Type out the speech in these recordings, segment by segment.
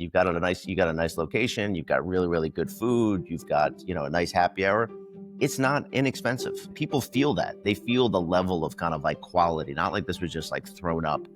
You got a nice location, you've got really, really good food, you've got, a nice happy hour. It's not inexpensive. People feel that. They feel the level of kind of like quality, not like this was just like thrown up,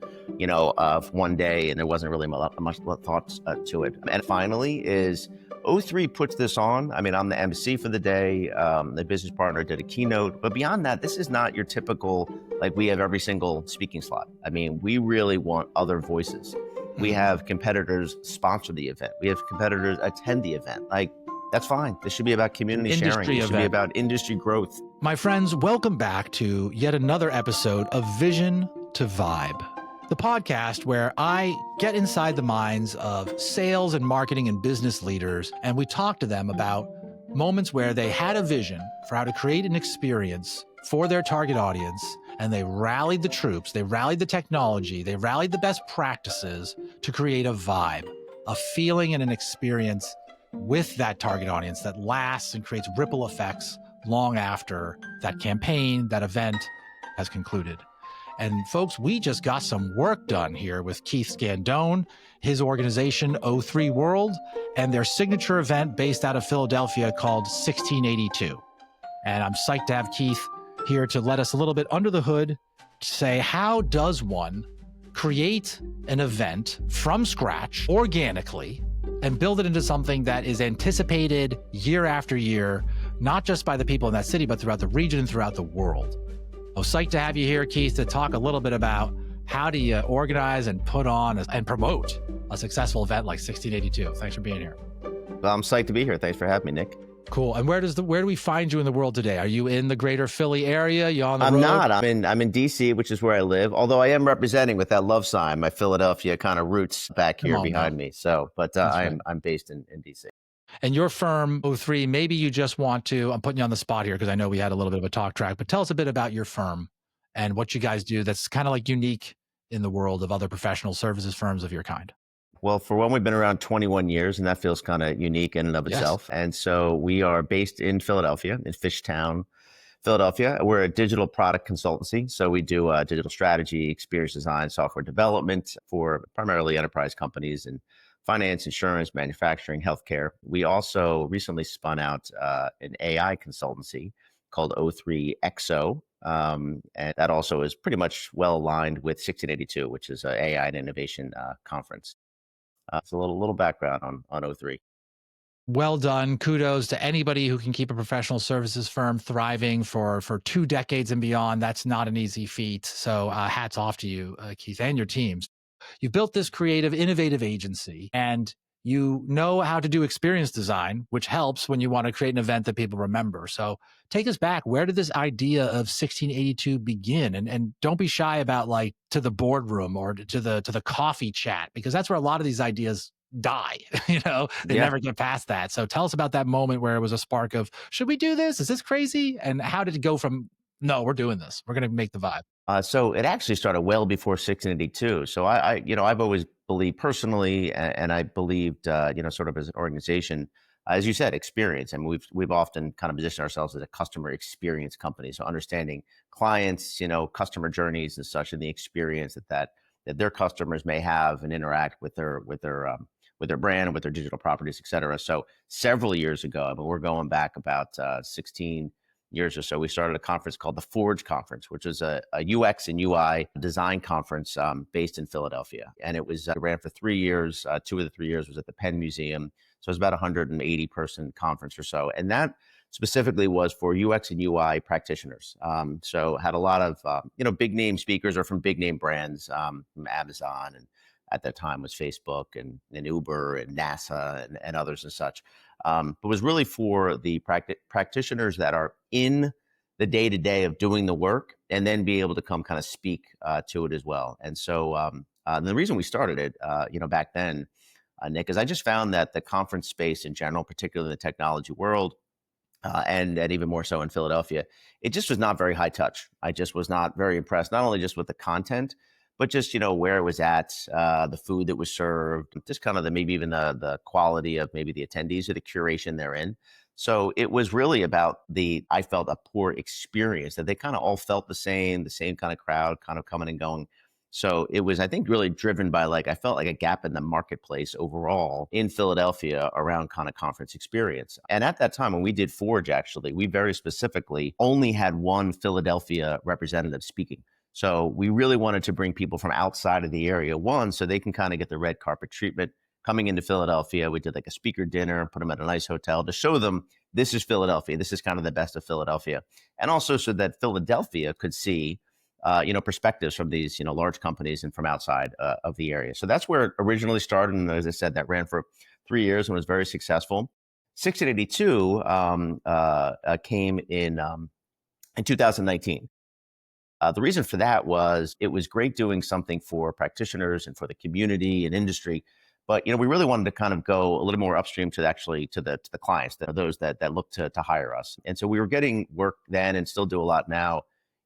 one day and there wasn't really much thought to it. And finally is O3 puts this on. I mean, I'm the MC for the day. The business partner did a keynote, but beyond that, this is not your typical, like we have every single speaking slot. I mean, we really want other voices. We have competitors sponsor the event. We have competitors attend the event. Like, that's fine. This should be about community sharing. It should be about industry growth. My friends, welcome back to yet another episode of Vision to Vibe, the podcast where I get inside the minds of sales and marketing and business leaders, and we talk to them about moments where they had a vision for how to create an experience for their target audience, and they rallied the troops, they rallied the technology, they rallied the best practices to create a vibe, a feeling and an experience with that target audience that lasts and creates ripple effects long after that campaign, that event has concluded. And folks, we just got some work done here with Keith Scandone, his organization O3 World, and their signature event based out of Philadelphia called 1682. And I'm psyched to have Keith here to let us a little bit under the hood to say, how does one create an event from scratch organically and build it into something that is anticipated year after year, not just by the people in that city, but throughout the region and throughout the world? I'm psyched to have you here, Keith, to talk a little bit about how do you organize and put on and promote a successful event like 1682. Thanks for being here. Well, I'm psyched to be here. Thanks for having me, Nick. Cool. And where do we find you in the world today? Are you in the greater Philly area? You on the road? I'm not. I'm in DC, which is where I live. Although I am representing with that love sign, my Philadelphia kind of roots back here behind me. So, but I'm based in DC. And your firm, O3, maybe you just want to, I'm putting you on the spot here because I know we had a little bit of a talk track, but tell us a bit about your firm and what you guys do that's kind of like unique in the world of other professional services firms of your kind. Well, for one, we've been around 21 years, and that feels kind of unique in and of itself. And so we are based in Philadelphia, in Fishtown, Philadelphia. We're a digital product consultancy. So we do digital strategy, experience design, software development for primarily enterprise companies and finance, insurance, manufacturing, healthcare. We also recently spun out an AI consultancy called O3XO. And that also is pretty much well aligned with 1682, which is an AI and innovation conference. So a little background on O3. Well done. Kudos to anybody who can keep a professional services firm thriving for 2 decades and beyond. That's not an easy feat. So hats off to you, Keith, and your teams. You've built this creative, innovative agency, and you know how to do experience design, which helps when you want to create an event that people remember. So take us back. Where did this idea of 1682 begin? And don't be shy about like to the boardroom or to the coffee chat, because that's where a lot of these ideas die. They never get past that. So tell us about that moment where it was a spark of, should we do this? Is this crazy? And how did it go from, no, we're doing this, we're going to make the vibe? So it actually started well before 1682. So I've always believed personally, and I believed, sort of as an organization, as you said, experience. I mean, we've often kind of positioned ourselves as a customer experience company. So understanding clients, customer journeys and such, and the experience that their customers may have and interact with their brand and with their digital properties, et cetera. So several years ago, I mean, we're going back about 16 years or so, we started a conference called the Forge Conference, which was a UX and UI design conference based in Philadelphia. And it ran for 3 years. 2 of the 3 years was at the Penn Museum. So it was about 180 person conference or so. And that specifically was for UX and UI practitioners. So had a lot of, big name speakers or from big name brands from Amazon, and at that time was Facebook and Uber and NASA and others and such. But was really for the practitioners that are in the day-to-day of doing the work and then be able to come kind of speak to it as well. And so the reason we started it, back then, Nick, is I just found that the conference space in general, particularly in the technology world, and even more so in Philadelphia, it just was not very high touch. I just was not very impressed, not only just with the content, but just, where it was at, the food that was served, just kind of maybe even the quality of maybe the attendees or the curation they're in. So it was really about I felt a poor experience, that they kind of all felt the same kind of crowd kind of coming and going. So it was, I think, really driven by like, I felt like a gap in the marketplace overall in Philadelphia around kind of conference experience. And at that time, when we did Forge, actually, we very specifically only had one Philadelphia representative speaking. So we really wanted to bring people from outside of the area, one, so they can kind of get the red carpet treatment coming into Philadelphia. We did like a speaker dinner, put them at a nice hotel to show them this is Philadelphia. This is kind of the best of Philadelphia. And also so that Philadelphia could see perspectives from these, large companies and from outside of the area. So that's where it originally started. And as I said, that ran for 3 years and was very successful. 1682 came in 2019. The reason for that was it was great doing something for practitioners and for the community and industry. But we really wanted to kind of go a little more upstream to the clients, those that look to hire us. And so we were getting work then and still do a lot now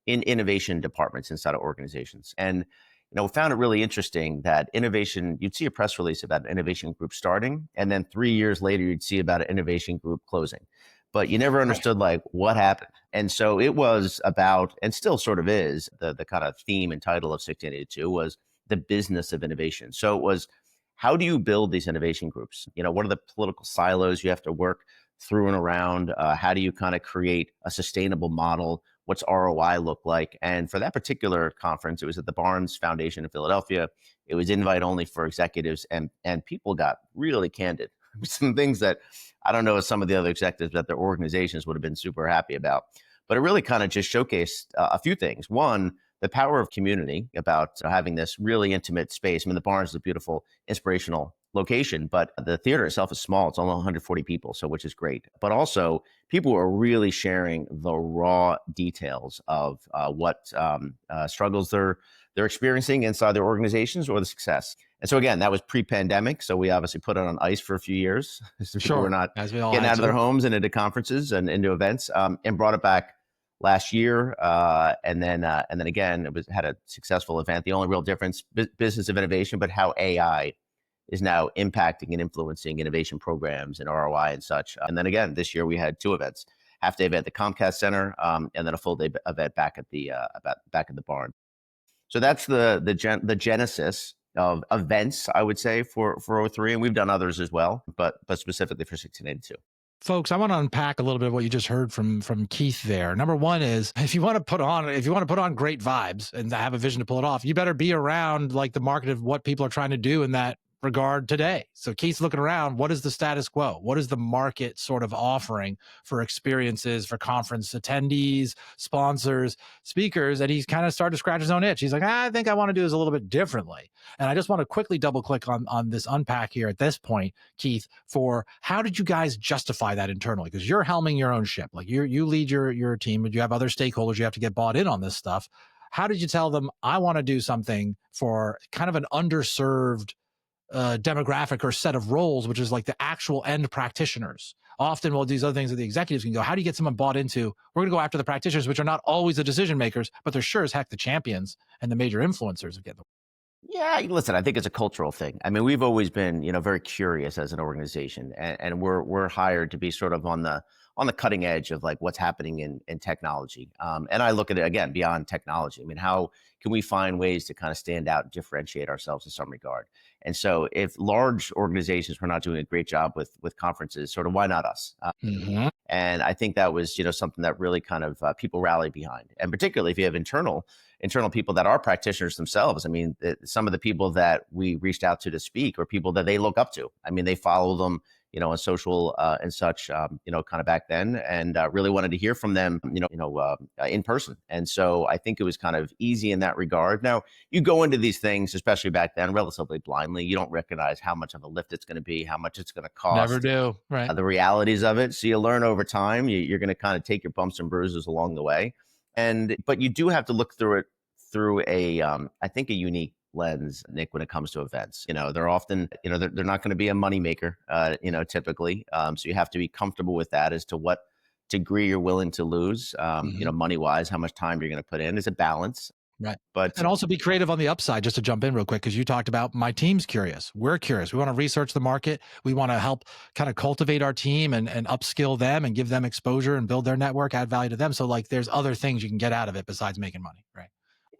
in innovation departments inside of organizations. And we found it really interesting that innovation, you'd see a press release about an innovation group starting, and then 3 years later, you'd see about an innovation group closing. But you never understood like what happened. And so it was about, and still sort of is, the kind of theme and title of 1682 was the business of innovation. So it was, how do you build these innovation groups? What are the political silos you have to work through and around? How do you kind of create a sustainable model? What's ROI look like? And for that particular conference, it was at the Barnes Foundation in Philadelphia. It was invite only for executives, and people got really candid. Some things that I don't know if some of the other executives at their organizations would have been super happy about. But it really kind of just showcased a few things. One, the power of community, about having this really intimate space. I mean, the Barnes is a beautiful, inspirational location, but the theater itself is small. It's only 140 people, so which is great. But also, people are really sharing the raw details of what struggles they're experiencing inside their organizations or the success. And so again, that was pre-pandemic. So we obviously put it on ice for a few years. So people were not as we all getting had out of their homes and into conferences and into events, and brought it back last year. And then again, had a successful event. The only real difference, business of innovation, but how AI is now impacting and influencing innovation programs and ROI and such. And then again, this year we had two events: half-day event at the Comcast Center, and then a full-day event back at the barn. So that's the genesis of events, I would say, for O3, and we've done others as well, but specifically for 1682. Folks, I want to unpack a little bit of what you just heard from Keith there. Number one is, if you want to put on great vibes and have a vision to pull it off, you better be around like the market of what people are trying to do in that regard today. So Keith's looking around. What is the status quo? What is the market sort of offering for experiences, for conference attendees, sponsors, speakers? And he's kind of started to scratch his own itch. He's like, I think I want to do this a little bit differently. And I just want to quickly double click on this unpack here at this point, Keith, for how did you guys justify that internally? Because you're helming your own ship. Like you lead your team, but you have other stakeholders. You have to get bought in on this stuff. How did you tell them, I want to do something for kind of an underserved demographic or set of roles, which is like the actual end practitioners? Often we'll do these other things that the executives can go, how do you get someone bought into? We're going to go after the practitioners, which are not always the decision makers, but they're sure as heck the champions and the major influencers of getting. Yeah, listen, I think it's a cultural thing. I mean, we've always been, very curious as an organization, and we're hired to be sort of on the cutting edge of like what's happening in technology. And I look at it again beyond technology. I mean, how can we find ways to kind of stand out and differentiate ourselves in some regard? And so, if large organizations were not doing a great job with conferences, sort of why not us? And I think that was, something that really kind of people rally behind, and particularly if you have internal people that are practitioners themselves. I mean, some of the people that we reached out to speak are people that they look up to. I mean, they follow them, on social and such, kind of back then, and really wanted to hear from them, in person. And so I think it was kind of easy in that regard. Now, you go into these things, especially back then, relatively blindly. You don't recognize how much of a lift it's going to be, how much it's going to cost. Never do, right? The realities of it. So you learn over time. You're going to kind of take your bumps and bruises along the way. But you do have to look through it through I think a unique lens, Nick, when it comes to events. They're often, they're not going to be a moneymaker, typically. So you have to be comfortable with that as to what degree you're willing to lose, money wise, how much time you're going to put in. Is a balance. Right. But and also be creative on the upside, just to jump in real quick, because you talked about my team's curious. We're curious. We want to research the market. We want to help kind of cultivate our team and upskill them and give them exposure and build their network, add value to them. So like there's other things you can get out of it besides making money, right?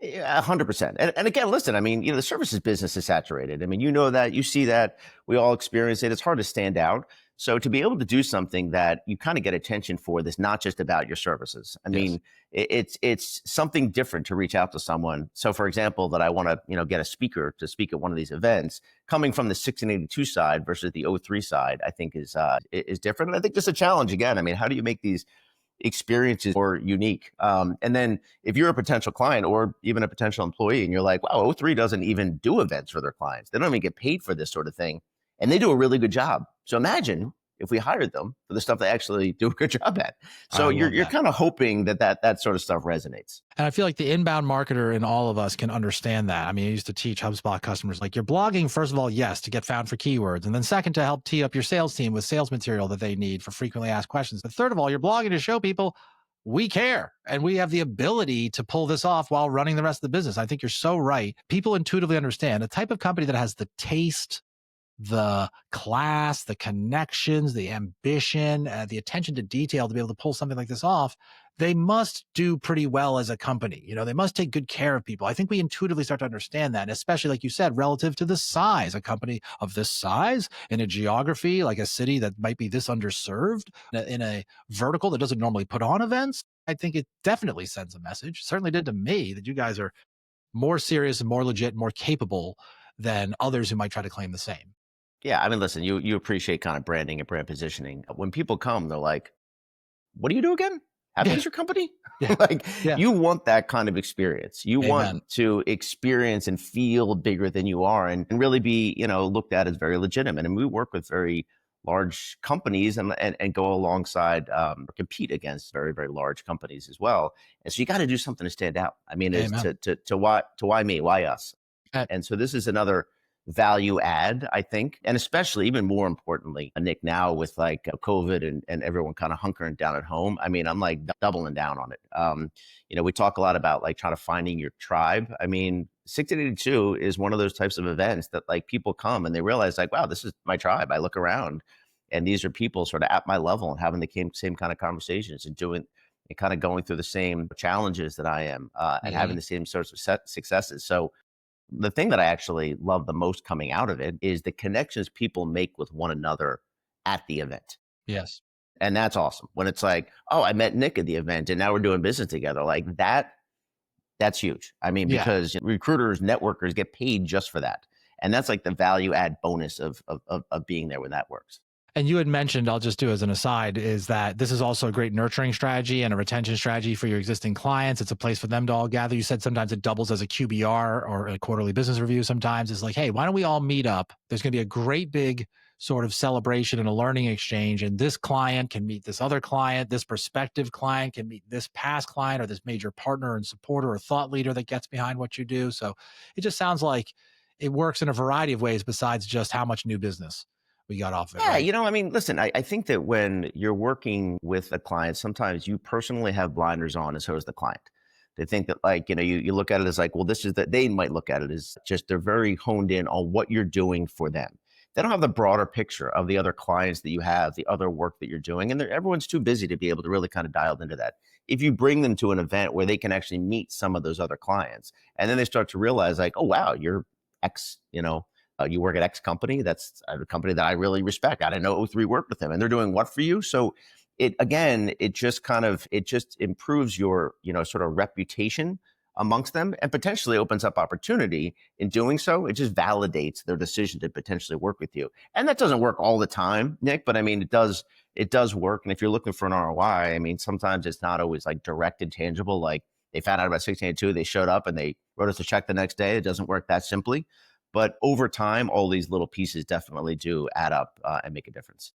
Yeah, 100%. And again, listen, I mean, the services business is saturated. I mean, you know that, you see that, we all experience it. It's hard to stand out. So to be able to do something that you kind of get attention for that's not just about your services. I Yes. mean, it's something different to reach out to someone. So for example, that I want to, get a speaker to speak at one of these events, coming from the 1682 side versus the '03 side, I think is different. And I think just a challenge again. I mean, how do you make these experiences or unique? And then if you're a potential client or even a potential employee and you're like, wow, '03 doesn't even do events for their clients. They don't even get paid for this sort of thing. And they do a really good job. So imagine if we hired them for the stuff they actually do a good job at. I So love you're that. kind of hoping that sort of stuff resonates. And I feel like the inbound marketer in all of us can understand that. I mean, I used to teach HubSpot customers, like, you're blogging, first of all, yes, to get found for keywords. And then second, to help tee up your sales team with sales material that they need for frequently asked questions. But third of all, you're blogging to show people we care and we have the ability to pull this off while running the rest of the business. I think you're so right. People intuitively understand a type of company that has the taste, the class, the connections, the ambition, the attention to detail to be able to pull something like this off. They must do pretty well as a company. They must take good care of people. I think we intuitively start to understand that, especially like you said, relative to the size. A company of this size in a geography like a city that might be this underserved in a vertical that doesn't normally put on events. I think it definitely sends a message. Certainly did to me, that you guys are more serious and more legit, more capable than others who might try to claim the same. Yeah, I mean, listen, you appreciate kind of branding and brand positioning. When people come, they're like, what do you do again? How big Yeah. is your company? Yeah. Like, Yeah. you want that kind of experience. You Amen. want to experience and feel bigger than you are, and really be, looked at as very legitimate. And we work with very large companies, and go alongside, or compete against very, very large companies as well. And so you got to do something to stand out. I mean, is Amen. to why me? Why us? Uh, And so this is another value add, I think. And especially, even more importantly, Nick, now with like COVID, and everyone kind of hunkering down at home. I mean, I'm like doubling down on it. We talk a lot about like trying to finding your tribe. I mean, 1682 is one of those types of events that like people come and they realize like, wow, this is my tribe. I look around and these are people sort of at my level and having the same kind of conversations and doing and kind of going through the same challenges that I am, and having mhm. the same sorts of successes. So the thing that I actually love the most coming out of it is the connections people make with one another at the event. Yes. And that's awesome. When it's like, oh, I met Nick at the event and now we're doing business together. Like that's huge. I mean, Yeah. because recruiters, networkers get paid just for that. And that's like the value add bonus of being there when that works. And you had mentioned, I'll just do as an aside, is that this is also a great nurturing strategy and a retention strategy for your existing clients. It's a place for them to all gather. You said sometimes it doubles as a QBR or a quarterly business review. Sometimes it's like, hey, why don't we all meet up? There's going to be a great big sort of celebration and a learning exchange. And this client can meet this other client. This prospective client can meet this past client or this major partner and supporter or thought leader that gets behind what you do. So it just sounds like it works in a variety of ways besides just how much new business we got off of it, Yeah, right? I mean, listen, I think that when you're working with a client, sometimes you personally have blinders on, and so does the client. They think that, like, you look at it as like, well, this is that they might look at it as just they're very honed in on what you're doing for them. They don't have the broader picture of the other clients that you have, the other work that you're doing, and everyone's too busy to be able to really kind of dial into that. If you bring them to an event where they can actually meet some of those other clients, and then they start to realize, like, oh wow, you're X, you work at X company. That's a company that I really respect. I didn't know '03 worked with them, and they're doing what for you? So it just improves your, sort of reputation amongst them, and potentially opens up opportunity in doing so. It just validates their decision to potentially work with you. And that doesn't work all the time, Nick, but I mean, it does work. And if you're looking for an ROI, I mean, sometimes it's not always like direct and tangible. Like, they found out about 1682, they showed up and they wrote us a check the next day. It doesn't work that simply. But over time, all these little pieces definitely do add up, and make a difference.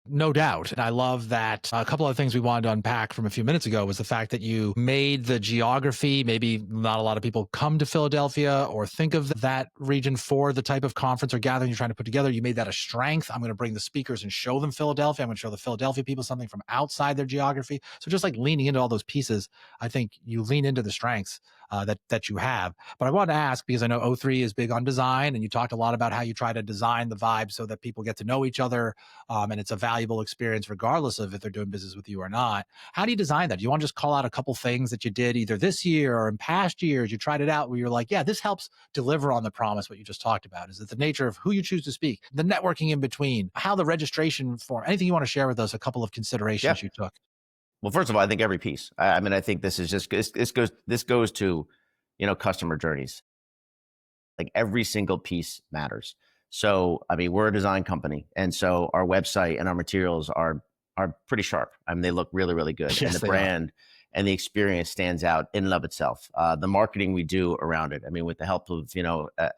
No doubt. And I love that. A couple of things we wanted to unpack from a few minutes ago was the fact that you made the geography. Maybe not a lot of people come to Philadelphia or think of that region for the type of conference or gathering you're trying to put together. You made that a strength. I'm going to bring the speakers and show them Philadelphia. I'm going to show the Philadelphia people something from outside their geography. So just like leaning into all those pieces, I think you lean into the strengths that you have. But I wanted to ask, because I know O3 is big on design, and you talked a lot about how you try to design the vibe so that people get to know each other, and it's a valuable experience regardless of if they're doing business with you or not. How do you design that? Do you want to just call out a couple things that you did either this year or in past years? You tried it out where you're like, yeah, this helps deliver on the promise, what you just talked about. Is it the nature of who you choose to speak, the networking in between, how the registration form, anything you want to share with us, a couple of Yeah. considerations you took? Well, first of all, I think every piece. I mean, I think this is just this goes to, customer journeys. Like every single piece matters. So, I mean, we're a design company, and so our website and our materials are pretty sharp. I mean, they look really, really good, and Yes, the they are. brand and the experience stands out in and of itself. The marketing we do around it, I mean, with the help of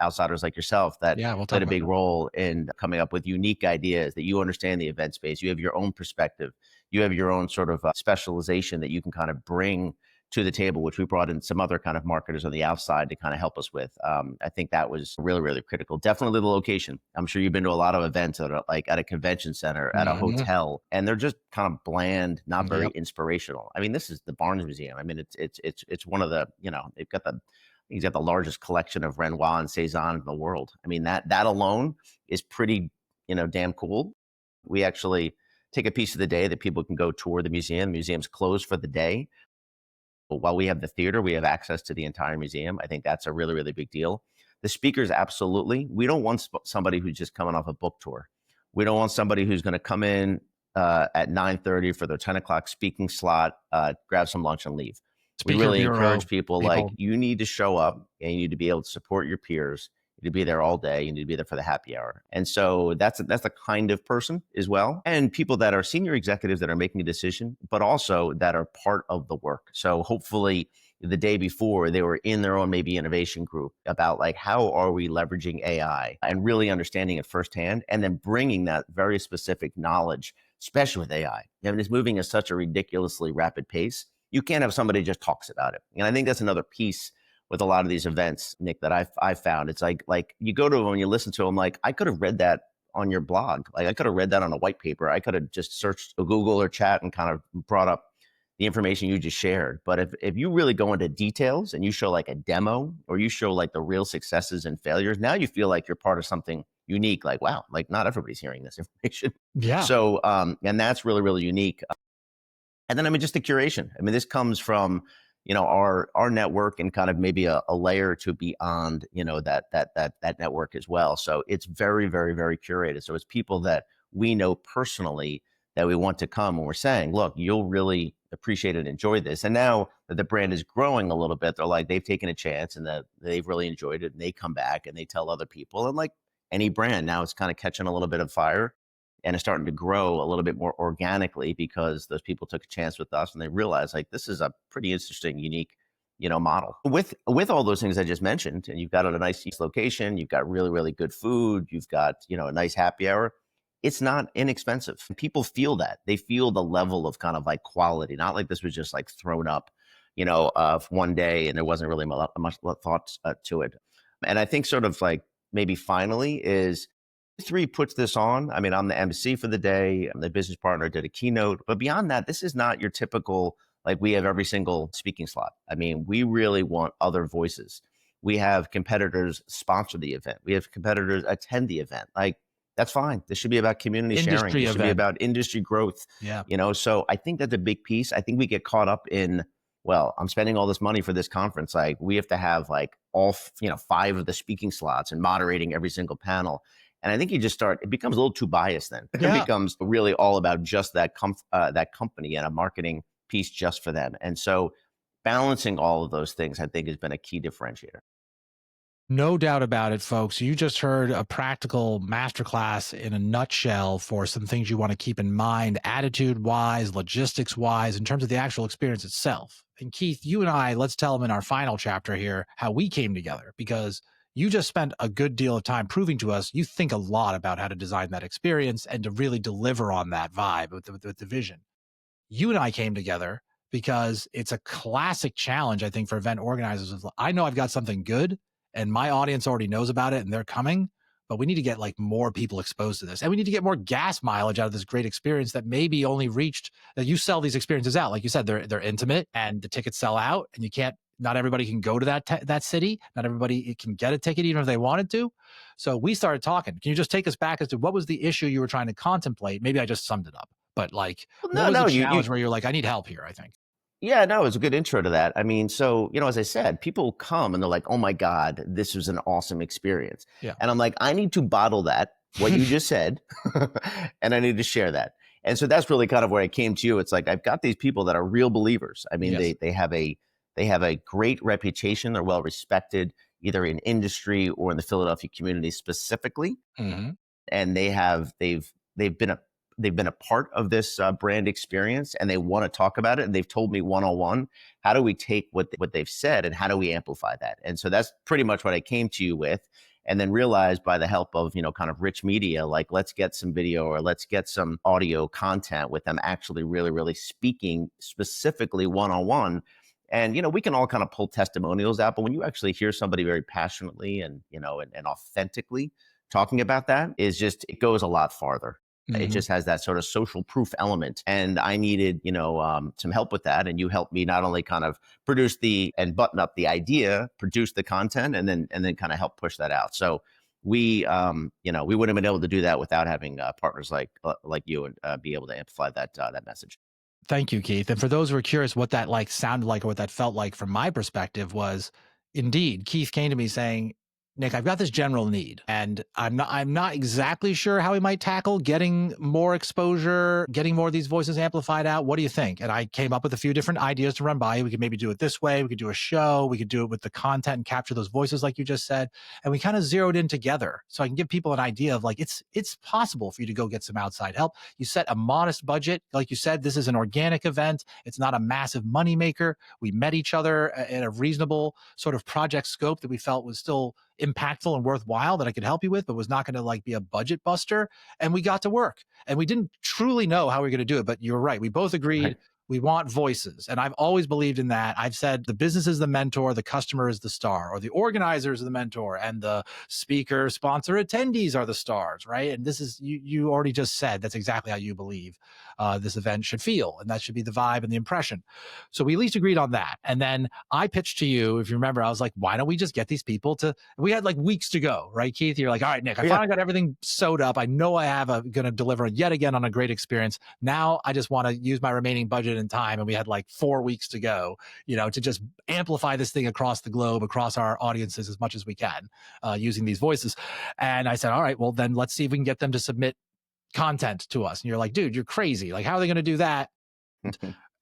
outsiders like yourself that Yeah, we'll played talk a about big that. role in coming up with unique ideas that you understand the event space. You have your own perspective. You have your own sort of specialization that you can kind of bring to the table, which we brought in some other kind of marketers on the outside to kind of help us with. I think that was really, really critical. Definitely the location. I'm sure you've been to a lot of events that are like at a convention center, at a Mhm. hotel, and they're just kind of bland, not very Yep. inspirational. I mean, this is the Barnes Museum. I mean, it's one of the, they've got he's got the largest collection of Renoir and Cezanne in the world. I mean, that alone is pretty, damn cool. We actually take a piece of the day that people can go tour the museum. The museum's closed for the day, but while we have the theater, we have access to the entire museum. I think that's a really, really big deal. The speakers, absolutely. We don't want somebody who's just coming off a book tour. We don't want somebody who's going to come in at 9:30 for their 10 o'clock speaking slot, grab some lunch and leave. We Speaker really bureau encourage people like people. you need to show up and you need to be able to support your peers. You need to be there all day. You need to be there for the happy hour. And so that's the kind of person as well. And people that are senior executives that are making a decision, but also that are part of the work. So hopefully the day before they were in their own maybe innovation group about like how are we leveraging AI and really understanding it firsthand and then bringing that very specific knowledge, especially with AI. I mean, it's moving at such a ridiculously rapid pace. You can't have somebody just talks about it. And I think that's another piece with a lot of these events, Nick, that I've found. It's like you go to them and you listen to them, like I could have read that on your blog. Like I could have read that on a white paper. I could have just searched Google or chat and kind of brought up the information you just shared. But if you really go into details and you show like a demo or you show like the real successes and failures, now you feel like you're part of something unique. Like, wow, like not everybody's hearing this information. Yeah. So, and that's really, really unique. And then, I mean, just the curation. I mean, this comes from, our network and kind of maybe a layer to beyond, that network as well. So it's very, very, very curated. So it's people that we know personally that we want to come and we're saying, look, you'll really appreciate and enjoy this. And now that the brand is growing a little bit, they're like, they've taken a chance and that they've really enjoyed it and they come back and they tell other people. And like any brand, now it's kind of catching a little bit of fire and it's starting to grow a little bit more organically because those people took a chance with us and they realized like this is a pretty interesting, unique, model. With all those things I just mentioned, and you've got a nice location, you've got really, really good food, you've got, a nice happy hour. It's not inexpensive. People feel that. They feel the level of kind of like quality, not like this was just like thrown up, one day and there wasn't really much thought to it. And I think sort of like maybe finally is three puts this on. I mean, I'm the MC for the day. I'm the business partner, did a keynote. But beyond that, this is not your typical, like we have every single speaking slot. I mean, we really want other voices. We have competitors sponsor the event. We have competitors attend the event. Like, that's fine. This should be about community sharing. Industry This should be event. about industry growth, Yeah. So I think that's a big piece. I think we get caught up in, well, I'm spending all this money for this conference. Like, we have to have like all, five of the speaking slots and moderating every single panel. And I think it becomes a little too biased then. It Yeah. becomes really all about just that company and a marketing piece just for them. And so balancing all of those things, I think, has been a key differentiator. No doubt about it, folks. You just heard a practical masterclass in a nutshell for some things you want to keep in mind, attitude wise, logistics wise, in terms of the actual experience itself. And Keith, you and I, let's tell them in our final chapter here how we came together, because you just spent a good deal of time proving to us you think a lot about how to design that experience and to really deliver on that vibe with the vision. You and I came together because it's a classic challenge, I think, for event organizers. I know I've got something good and my audience already knows about it and they're coming, but we need to get like more people exposed to this. And we need to get more gas mileage out of this great experience that maybe only reached, that you sell these experiences out. Like you said, they're intimate and the tickets sell out and you can't not everybody can go to that city. Not everybody can get a ticket even if they wanted to. So we started talking. Can you just take us back as to what was the issue you were trying to contemplate? Maybe I just summed it up, but like, Well, what no, was the no, you challenge where you're like, I need help here, I think. yeah, no, it was a good intro to that. I mean, so, as I said, people come and they're like, "Oh my God, this was an awesome experience." Yeah. And I'm like, I need to bottle that, what you just said, and I need to share that. And so that's really kind of where I came to you. It's like I've got these people that are real believers. I mean, Yes. they have a great reputation. They're well respected, either in industry or in the Philadelphia community specifically, Hmm. and they've been a part of this brand experience, and they want to talk about it, and they've told me one-on-one, how do we take what they've said and how do we amplify that? And so that's pretty much what I came to you with, and then realized by the help of kind of rich media, like let's get some video or let's get some audio content with them actually really really speaking specifically one-on-one. And we can all kind of pull testimonials out, but when you actually hear somebody very passionately and authentically talking about that, is just, it goes a lot farther. It Hmm. just has that sort of social proof element. And I needed, some help with that. And you helped me not only kind of produce and button up the idea, produce the content, and then kind of help push that out. So we wouldn't have been able to do that without having partners like you, and be able to amplify that message. Thank you, Keith. And for those who are curious what that like sounded like or what that felt like from my perspective was, indeed, Keith came to me saying, Nick, I've got this general need and I'm not exactly sure how we might tackle getting more exposure, getting more of these voices amplified out. What do you think? And I came up with a few different ideas to run by you. We could maybe do it this way. We could do a show. We could do it with the content and capture those voices like you just said. And we kind of zeroed in together so I can give people an idea of like, it's possible for you to go get some outside help. You set a modest budget. Like you said, this is an organic event. It's not a massive moneymaker. We met each other at a reasonable sort of project scope that we felt was still impactful and worthwhile that I could help you with, but was not going to like be a budget buster. And we got to work and we didn't truly know how we were going to do it. But you're right. We both agreed Right. we want voices. And I've always believed in that. I've said the business is the mentor, the customer is the star, or the organizer is the mentor, and the speaker, sponsor, attendees are the stars, right? And this is, you already just said that's exactly how you believe this event should feel. And that should be the vibe and the impression. So we at least agreed on that. And then I pitched to you, if you remember, I was like, why don't we just get these people to, we had like weeks to go, right, Keith? You're like, all right, Nick, I Yeah. finally got everything sewed up. I know I have going to deliver yet again on a great experience. Now I just want to use my remaining budget and time. And we had like 4 weeks to go, to just amplify this thing across the globe, across our audiences as much as we can, using these voices. And I said, all right, well, then let's see if we can get them to submit content to us. And you're like, dude, you're crazy. Like, how are they going to do that?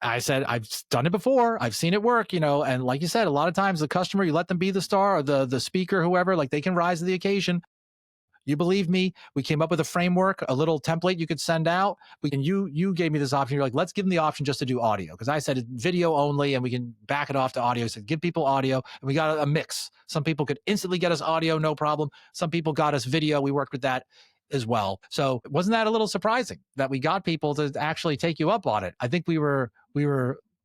I said, I've done it before. I've seen it work, and like you said, a lot of times the customer, you let them be the star or the speaker, whoever, like they can rise to the occasion. You believe me, we came up with a framework, a little template you could send out. And you gave me this option. You're like, let's give them the option just to do audio. Because I said video only and we can back it off to audio. So give people audio. And we got a mix. Some people could instantly get us audio, no problem. Some people got us video. We worked with that as well. So wasn't that a little surprising that we got people to actually take you up on it? I think we were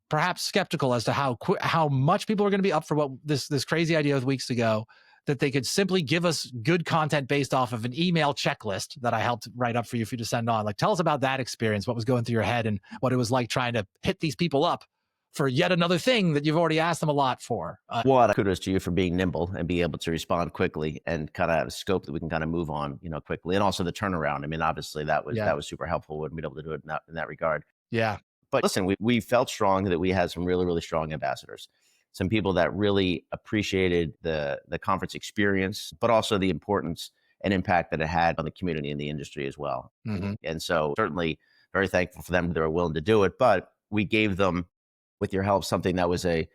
perhaps skeptical as to how much people are going to be up for what this crazy idea with weeks to go, that they could simply give us good content based off of an email checklist that I helped write up for you to send on. Like, tell us about that experience, what was going through your head and what it was like trying to hit these people up for yet another thing that you've already asked them a lot for. Well, kudos to you for being nimble and be able to respond quickly and kind of have a scope that we can kind of move on, quickly. And also the turnaround. I mean, obviously that was Yeah. super helpful. Wouldn't be able to do it in that regard. Yeah. But listen, we felt strong that we had some really, really strong ambassadors, some people that really appreciated the conference experience, but also the importance and impact that it had on the community and the industry as well. Mm-hmm. And so certainly very thankful for them. They were willing to do it, but we gave them, with your help, something that was a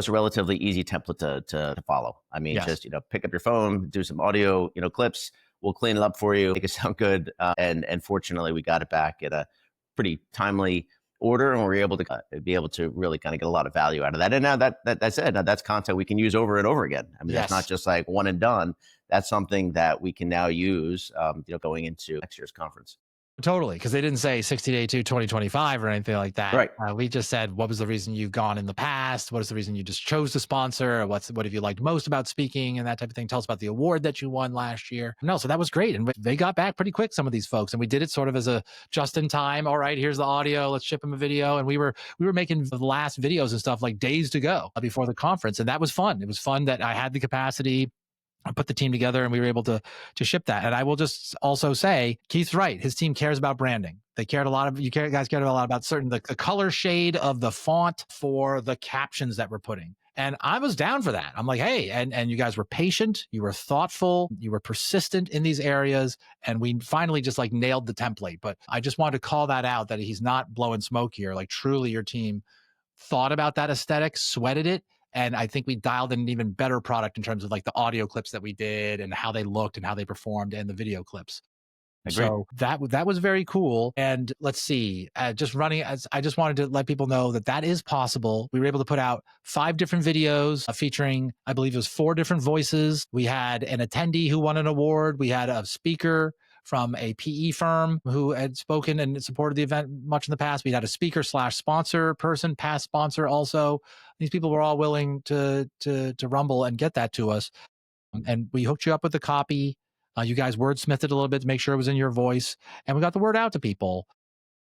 relatively easy template to follow. I mean, Yes. just, pick up your phone, do some audio, clips. We'll clean it up for you, make it sound good. And fortunately, we got it back at a pretty timely order, and we're able to be able to really kind of get a lot of value out of that. And now that's it. Now that's content we can use over and over again. I mean, Yes. that's not just like one and done. That's something that we can now use, going into next year's conference. Totally, because they didn't say 60-day to 2025 or anything like that. Right. We just said, what was the reason you've gone in the past? What is the reason you just chose to sponsor? What have you liked most about speaking and that type of thing? Tell us about the award that you won last year. No, so that was great. And they got back pretty quick, some of these folks. And we did it sort of as a just in time. All right, here's the audio. Let's ship them a video. And we were making the last videos and stuff like days to go before the conference. And that was fun. It was fun that I had the capacity. I put the team together and we were able to ship that. And I will just also say, Keith's right. His team cares about branding. They cared a lot of, guys cared a lot about the color shade of the font for the captions that we're putting. And I was down for that. I'm like, hey, and you guys were patient, you were thoughtful, you were persistent in these areas. And we finally just like nailed the template. But I just wanted to call that out, that he's not blowing smoke here. Like truly your team thought about that aesthetic, sweated it. And I think we dialed in an even better product in terms of like the audio clips that we did and how they looked and how they performed and the video clips. Agreed. So that was very cool. And let's see, I just wanted to let people know that is possible. We were able to put out 5 different videos featuring, I believe it was 4 different voices. We had an attendee who won an award. We had a speaker from a PE firm who had spoken and supported the event much in the past. We had a speaker/sponsor person, past sponsor also. These people were all willing to rumble and get that to us. And we hooked you up with the copy. You guys wordsmithed it a little bit to make sure it was in your voice. And we got the word out to people.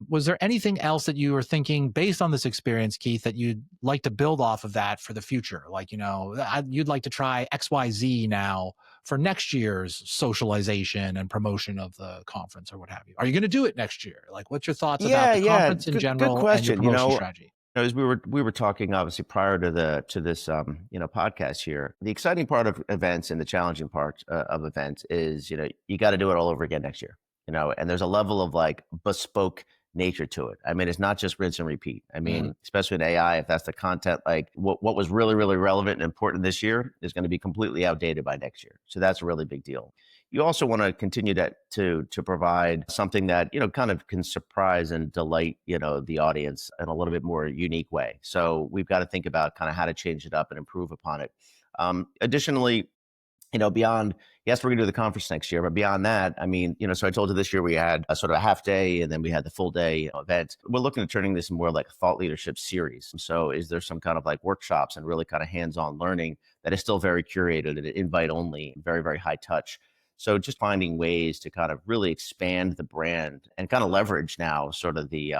Was there anything else that you were thinking based on this experience, Keith, that you'd like to build off of that for the future? Like, you'd like to try XYZ now for next year's socialization and promotion of the conference or what have you? Are you going to do it next year? Like, what's your thoughts about the conference in general good question. and your promotion strategy? As we were talking obviously prior to this podcast here, the exciting part of events and the challenging part of events is you got to do it all over again next year. And there's a level of like bespoke nature to it. I mean, it's not just rinse and repeat. I mean, especially in AI, if that's the content, like what was really, really relevant and important this year is going to be completely outdated by next year. So that's a really big deal. You also want to continue to provide something that, kind of can surprise and delight, the audience in a little bit more unique way. So we've got to think about kind of how to change it up and improve upon it. Additionally, beyond, yes, we're going to do the conference next year, but beyond that, I mean, so I told you this year we had a sort of a half day and then we had the full day event. We're looking at turning this more like a thought leadership series. So is there some kind of like workshops and really kind of hands-on learning that is still very curated and invite only, very, very high touch? So just finding ways to kind of really expand the brand and kind of leverage now sort of the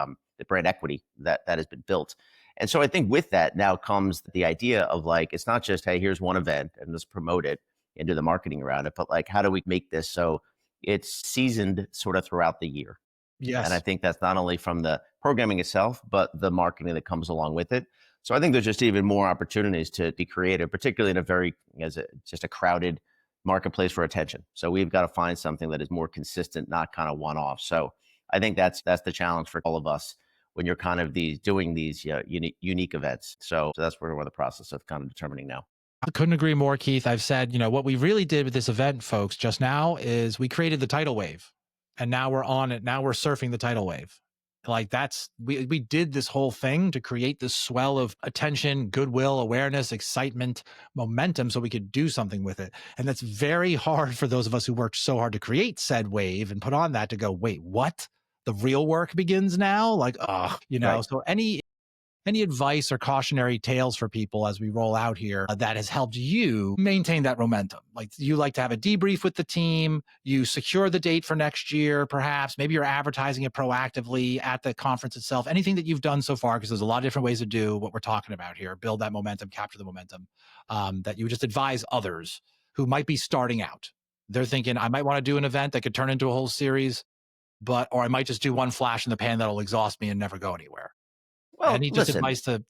brand equity that has been built. And so I think with that now comes the idea of like, it's not just, hey, here's one event and let's promote it and do the marketing around it, but like, how do we make this so it's seasoned sort of throughout the year? Yes. And I think that's not only from the programming itself, but the marketing that comes along with it. So I think there's just even more opportunities to be creative, particularly in a very, just a crowded marketplace for attention. So we've got to find something that is more consistent, not kind of one-off. So I think that's the challenge for all of us when you're kind of doing these unique events. So that's where we're in the process of kind of determining now. I couldn't agree more, Keith. I've said, what we really did with this event, folks, just now is we created the tidal wave, and now we're on it. Now we're surfing the tidal wave. Like we did this whole thing to create this swell of attention, goodwill, awareness, excitement, momentum, so we could do something with it. And that's very hard for those of us who worked so hard to create said wave and put on that to go, wait, what? The real work begins now? Like, Right. So any advice or cautionary tales for people as we roll out here that has helped you maintain that momentum? Like, you like to have a debrief with the team, you secure the date for next year, perhaps, maybe you're advertising it proactively at the conference itself, anything that you've done so far, because there's a lot of different ways to do what we're talking about here, build that momentum, capture the momentum, that you would just advise others who might be starting out. They're thinking, I might want to do an event that could turn into a whole series, or I might just do one flash in the pan that'll exhaust me and never go anywhere. Well, Any just advice to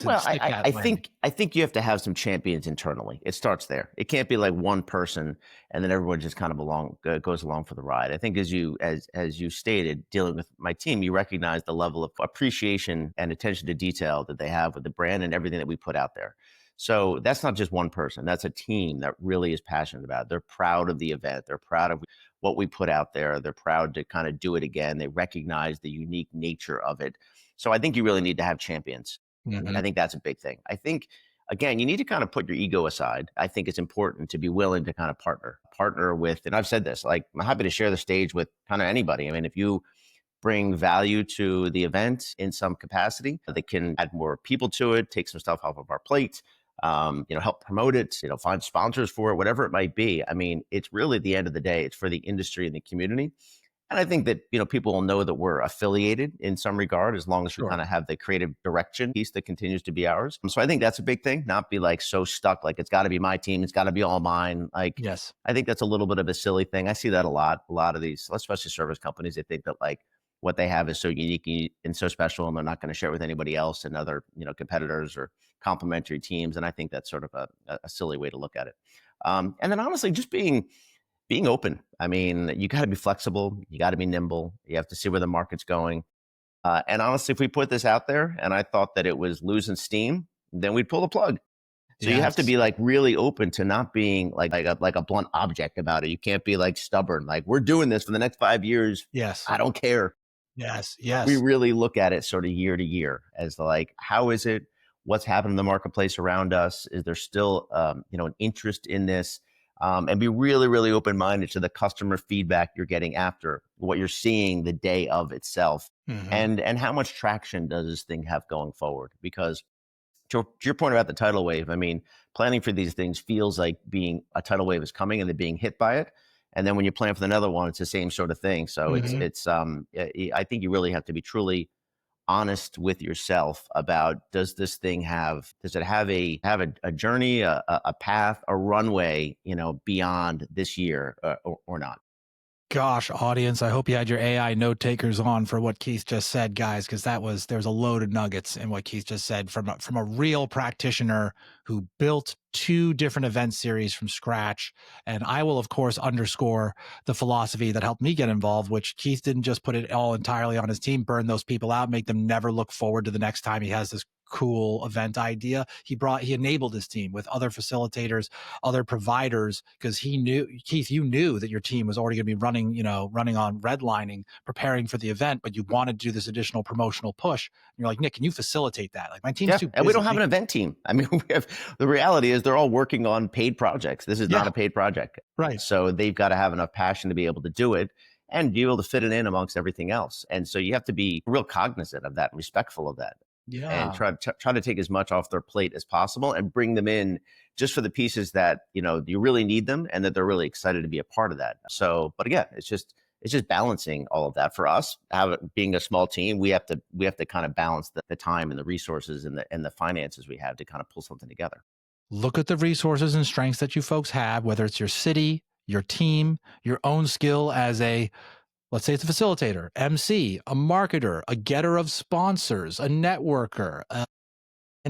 well, stick that I think you have to have some champions internally. It starts there. It can't be like one person and then everyone just kind of goes along for the ride. I think as you stated, dealing with my team, you recognize the level of appreciation and attention to detail that they have with the brand and everything that we put out there. So that's not just one person. That's a team that really is passionate about it. They're proud of the event. They're proud of what we put out there. They're proud to kind of do it again. They recognize the unique nature of it. So I think you really need to have champions. I think that's a big thing. I think, again, you need to kind of put your ego aside. I think it's important to be willing to kind of partner with, and I've said this, like, I'm happy to share the stage with kind of anybody. I mean, if you bring value to the event in some capacity. They can add more people to it, take some stuff off of our plate, help promote it, find sponsors for it, whatever it might be. I mean, it's really the end of the day, it's for the industry and the community. And I think that, people will know that we're affiliated in some regard, as long as we Sure. kind of have the creative direction piece that continues to be ours. So I think that's a big thing, not be like so stuck, like it's got to be my team, it's got to be all mine. Like, Yes. I think that's a little bit of a silly thing. I see that a lot of these, especially service companies, they think that like what they have is so unique and so special, and they're not going to share it with anybody else and other, competitors or complementary teams. And I think that's sort of a silly way to look at it. And then honestly, just being open. I mean, you got to be flexible. You got to be nimble. You have to see where the market's going. And honestly, if we put this out there and I thought that it was losing steam, then we'd pull the plug. So you have to Yes. be like really open to not being like a blunt object about it. You can't be like stubborn. Like, we're doing this for the next 5 years. Yes. I don't care. Yes. We Yes. really look at it sort of year to year as like, how is it? What's happening in the marketplace around us? Is there still, an interest in this? And be really, really open-minded to the customer feedback you're getting after what you're seeing the day of itself, Mhm. and how much traction does this thing have going forward? Because to your point about the tidal wave, I mean, planning for these things feels like being a tidal wave is coming and they're being hit by it. And then when you plan for another one, it's the same sort of thing. So Mhm. I think you really have to be truly honest with yourself about, does it have a journey, a path, a runway, beyond this year, or not? Gosh, audience, I hope you had your AI note takers on for what Keith just said, guys, because there's a load of nuggets in what Keith just said from a real practitioner who built 2 different event series from scratch. And I will, of course, underscore the philosophy that helped me get involved, which Keith didn't just put it all entirely on his team, burn those people out, make them never look forward to the next time he has this cool event idea. He enabled his team with other facilitators, other providers, because he knew, Keith, you knew that your team was already going to be running on redlining, preparing for the event, but you wanted to do this additional promotional push. And you're like, Nick, can you facilitate that? Like, my team's Yeah, too and we busy. don't have an event team. I mean, the reality is they're all working on paid projects. This is Yeah, not a paid project. right. So they've got to have enough passion to be able to do it and be able to fit it in amongst everything else. And so you have to be real cognizant of that, and respectful of that, and Yeah. try to take as much off their plate as possible and bring them in just for the pieces that, you really need them and that they're really excited to be a part of that. So, but again, it's just balancing all of that for us. Being a small team, we have to kind of balance the time and the resources and the finances we have to kind of pull something together. Look at the resources and strengths that you folks have, whether it's your city, your team, your own skill as let's say it's a facilitator, MC, a marketer, a getter of sponsors, a networker, an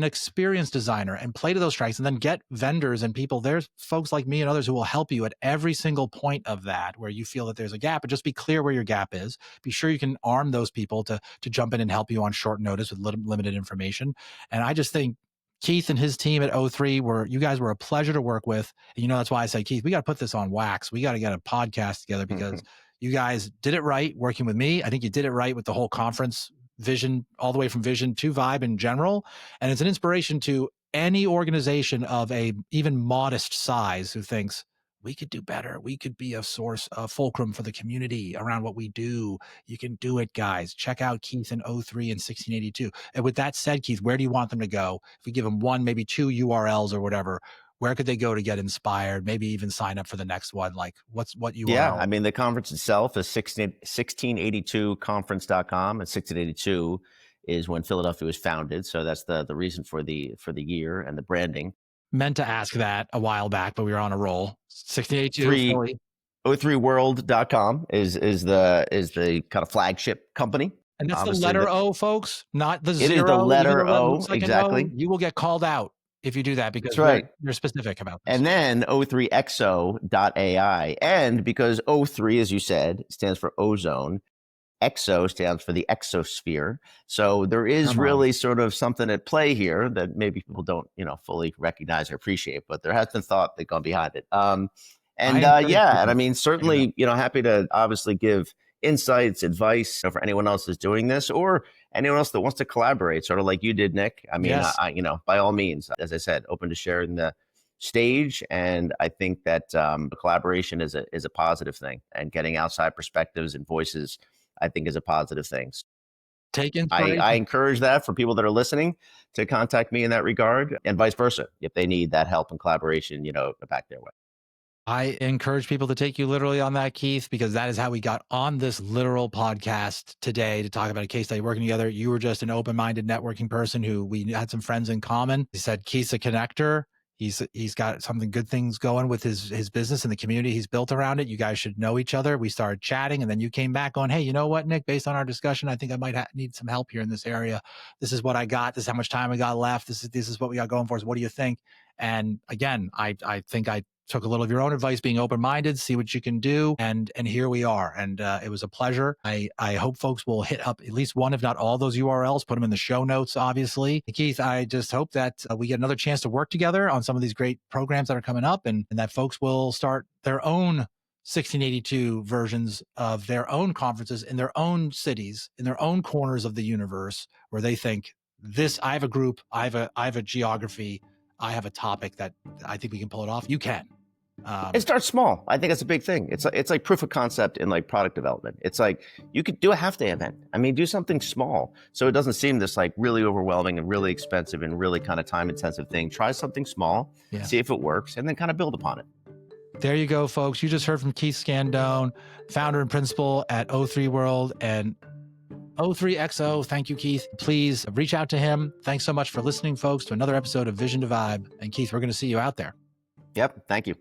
experienced designer, and play to those strengths, and then get vendors and people. There's folks like me and others who will help you at every single point of that where you feel that there's a gap, and just be clear where your gap is. Be sure you can arm those people to jump in and help you on short notice with limited information. And I just think Keith and his team at O3 you guys were a pleasure to work with. And that's why I say, Keith, we got to put this on wax. We got to get a podcast together, because you guys did it right working with me. I think you did it right with the whole conference vision, all the way from vision to vibe in general. And it's an inspiration to any organization of a even modest size who thinks we could do better. We could be a source, a fulcrum for the community around what we do. You can do it, guys. Check out Keith in O3 and 1682. And with that said, Keith, where do you want them to go? If we give them 1, maybe 2 URLs or whatever, where could they go to get inspired? Maybe even sign up for the next one. Like, what Yeah, URL? I mean, the conference itself is 1682conference.com, and 1682 is when Philadelphia was founded. So that's the reason for the year and the branding. Meant to ask that a while back, but we were on a roll. 1682 Three Philly. o3world.com is the kind of flagship company. And that's the Obviously, letter O, folks, not the it is the 0, even letter though that O, looks like an O. exactly. You will get called out if you do that, because That's right. they're specific about this. And then o3exo.ai. And because O3, as you said, stands for ozone, exo stands for the exosphere. So there is really sort of something at play here that maybe people don't, fully recognize or appreciate, but there has been thought that gone behind it. And I mean, certainly, happy to obviously give insights, advice, for anyone else that's doing this, or anyone else that wants to collaborate, sort of like you did, Nick. I mean, Yes. by all means, as I said, open to sharing the stage. And I think that collaboration is a positive thing, and getting outside perspectives and voices I think is a positive thing. Take I inspiration. encourage that for people that are listening to contact me in that regard, and vice versa if they need that help and collaboration, back their way. I encourage people to take you literally on that, Keith, because that is how we got on this literal podcast today to talk about a case study working together. You were just an open-minded networking person who we had some friends in common. He said Keith's a connector. He's got something good things going with his business and the community he's built around it. You guys should know each other. We started chatting, and then you came back on, hey, you know what, Nick? Based on our discussion, I think I might need some help here in this area. This is what I got. This is how much time we got left. This is what we got going for us. What do you think? And again, I think I took a little of your own advice, being open-minded, see what you can do. And here we are. And it was a pleasure. I hope folks will hit up at least one, if not all those URLs, put them in the show notes, obviously. Keith, I just hope that we get another chance to work together on some of these great programs that are coming up, and that folks will start their own 1682 versions of their own conferences in their own cities, in their own corners of the universe, where they think I have a group, I have a geography, I have a topic that I think we can pull it off. You can. And start small. I think that's a big thing. It's like proof of concept in like product development. It's like you could do a half day event. I mean, do something small so it doesn't seem this like really overwhelming and really expensive and really kind of time intensive thing. Try something small, see if it works, and then kind of build upon it. There you go, folks. You just heard from Keith Scandone, founder and principal at O3 World and O3XO. Thank you, Keith. Please reach out to him. Thanks so much for listening, folks, to another episode of Vision to Vibe. And Keith, we're going to see you out there. Yep. Thank you.